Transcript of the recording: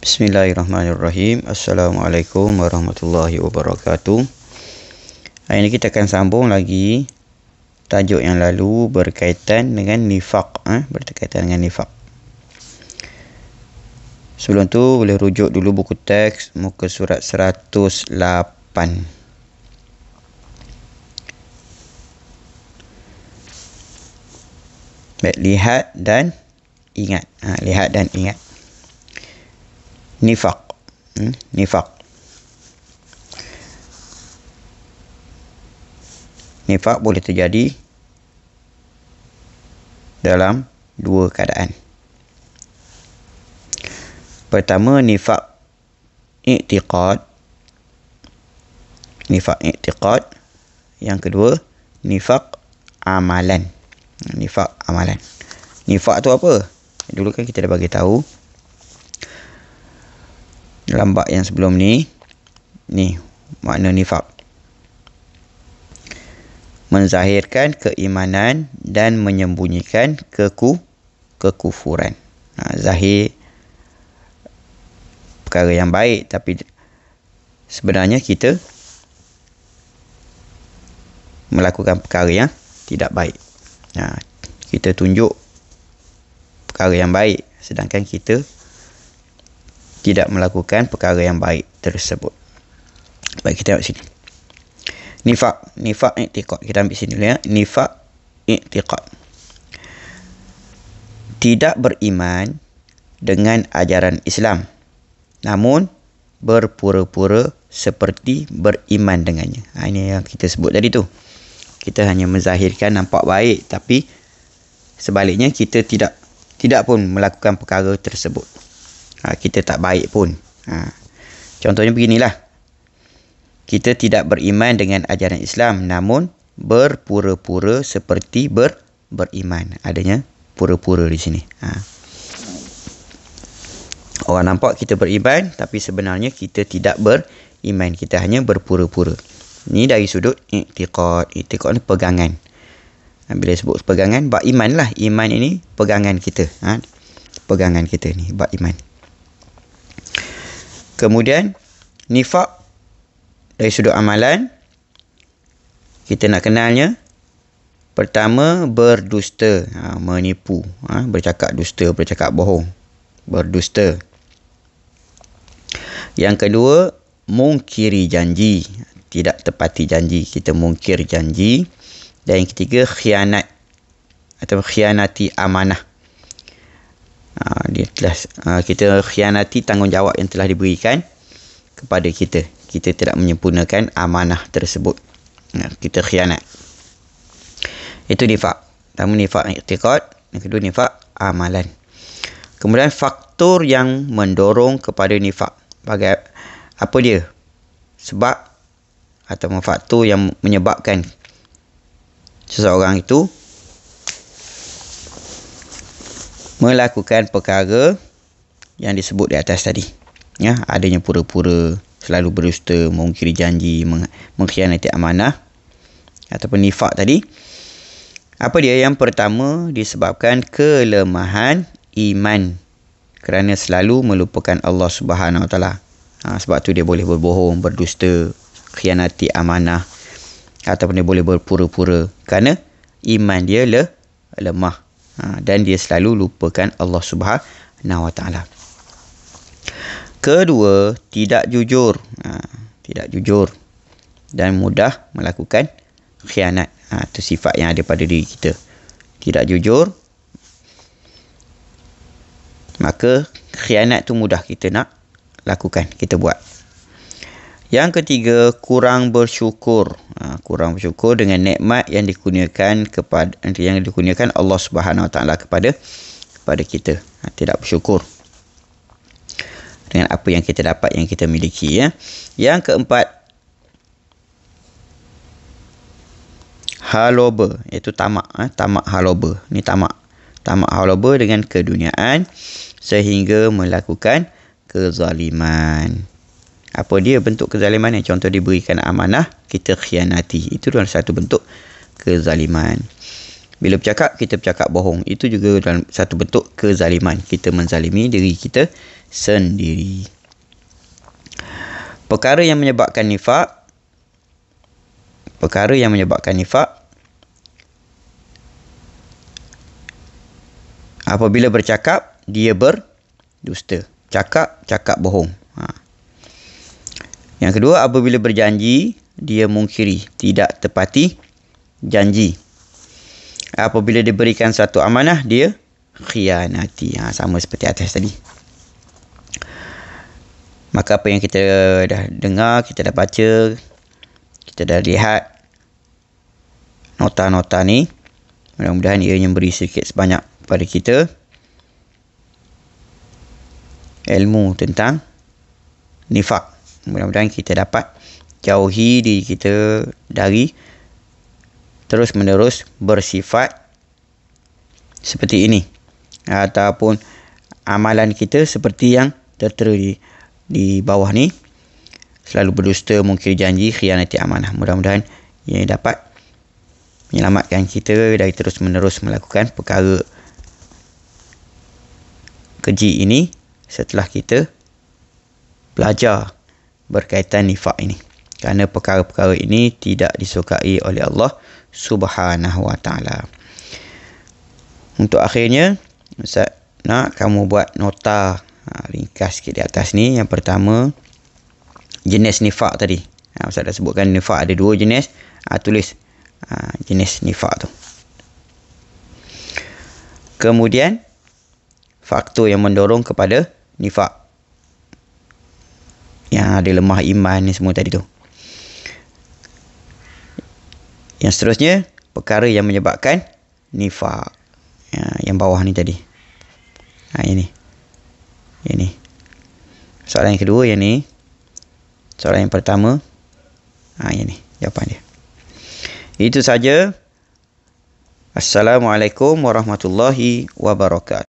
Bismillahirrahmanirrahim. Assalamualaikum warahmatullahi wabarakatuh. Hari ini kita akan sambung lagi tajuk yang lalu berkaitan dengan nifaq. Berkaitan dengan nifaq. Sebelum tu boleh rujuk dulu buku teks muka surat 108. Baik, lihat dan ingat. Lihat dan ingat. Nifaq. Nifaq. Nifaq boleh terjadi dalam dua keadaan. Pertama, nifaq i'tiqad. Nifaq i'tiqad. Yang kedua, nifaq amalan. Nifaq amalan. Nifaq tu apa? Dulu kan kita dah bagi tahu dalam bab yang sebelum ni makna nifaq: menzahirkan keimanan dan menyembunyikan kekufuran. Zahir perkara yang baik, tapi sebenarnya kita melakukan perkara yang tidak baik. Kita tunjuk perkara yang baik, sedangkan kita tidak melakukan perkara yang baik tersebut. Baik, kita tengok sini. Nifaq i'tiqad. Kita ambil sini dulu ya. Nifaq i'tiqad. Tidak beriman dengan ajaran Islam, namun berpura-pura seperti beriman dengannya. Ini yang kita sebut tadi tu. Kita hanya menzahirkan nampak baik, tapi sebaliknya kita tidak pun melakukan perkara tersebut. Kita tak baik pun. Contohnya beginilah. Kita tidak beriman dengan ajaran Islam, namun berpura-pura seperti beriman. Adanya pura-pura di sini. Orang nampak kita beriman, tapi sebenarnya kita tidak beriman. Kita hanya berpura-pura. Ini dari sudut i'tiqad. I'tiqad ni pegangan. Bila sebut pegangan, bab iman lah. Iman ini pegangan kita. Pegangan kita ni, bab iman. Kemudian nifaq dari sudut amalan, kita nak kenalnya. Pertama, berdusta, menipu, bercakap dusta, bercakap bohong, berdusta. Yang kedua, mungkiri janji, tidak tepati janji, kita mungkir janji. Dan yang ketiga, khianat atau khianati amanah. Kita khianati tanggungjawab yang telah diberikan kepada kita. Kita tidak menyempurnakan amanah tersebut. Kita khianat. Itu nifaq. Pertama, nifaq i'tiqad. Yang kedua, nifaq amalan. Kemudian faktor yang mendorong kepada nifaq. Apa dia? Sebab atau faktor yang menyebabkan seseorang itu melakukan perkara yang disebut di atas tadi. Adanya pura-pura, selalu berdusta, mengingkari janji, mengkhianati amanah ataupun nifaq tadi. Apa dia? Yang pertama, disebabkan kelemahan iman, kerana selalu melupakan Allah Subhanahu Wa Taala. Sebab tu dia boleh berbohong, berdusta, khianati amanah, ataupun dia boleh berpura-pura kerana iman dia lemah. Dan dia selalu lupakan Allah Subhanahu Wa Taala. Kedua, tidak jujur. Tidak jujur dan mudah melakukan khianat. Itu sifat yang ada pada diri kita. Tidak jujur, maka khianat tu mudah kita nak lakukan, kita buat. Yang ketiga, kurang bersyukur. Kurang bersyukur dengan nikmat yang dikurniakan Allah Subhanahu Wa Taala kepada kita. Tidak bersyukur dengan apa yang kita dapat, yang kita miliki. Yang keempat, haloba, iaitu tamak. Tamak haloba. Ini tamak haloba dengan keduniaan sehingga melakukan kezaliman. Apa dia bentuk kezaliman? Contoh, diberikan amanah, kita khianati. Itu adalah satu bentuk kezaliman. Bila bercakap, kita bercakap bohong. Itu juga dalam satu bentuk kezaliman. Kita menzalimi diri kita sendiri. Perkara yang menyebabkan nifak apabila bercakap dia berdusta. Cakap bohong. Yang kedua, apabila berjanji dia mungkiri, tidak tepati janji. Apabila diberikan satu amanah dia khianati. Sama seperti atas tadi. Maka apa yang kita dah dengar, kita dah baca, kita dah lihat nota-nota ni, mudah-mudahan ianya memberi sedikit sebanyak pada kita ilmu tentang nifak. Mudah-mudahan kita dapat jauhi diri kita dari terus-menerus bersifat seperti ini, ataupun amalan kita seperti yang tertera di bawah ni, selalu berdusta, mungkiri janji, khianati amanah. Mudah-mudahan ia dapat menyelamatkan kita dari terus-menerus melakukan perkara keji ini setelah kita belajar berkaitan nifak ini. Kerana perkara-perkara ini tidak disukai oleh Allah Subhanahu Wa Taala. Untuk akhirnya, Ustaz nak kamu buat nota ringkas sikit di atas ni. Yang pertama, jenis nifak tadi. Ustaz dah sebutkan nifak ada 2 jenis. Tulis jenis nifak tu. Kemudian, faktor yang mendorong kepada nifak. Yang ada lemah iman ni semua tadi tu. Yang seterusnya, perkara yang menyebabkan nifak. Yang bawah ni tadi. Ini. Soalan yang kedua yang ni. Soalan yang pertama. Yang ni jawapan dia. Itu saja. Assalamualaikum warahmatullahi wabarakatuh.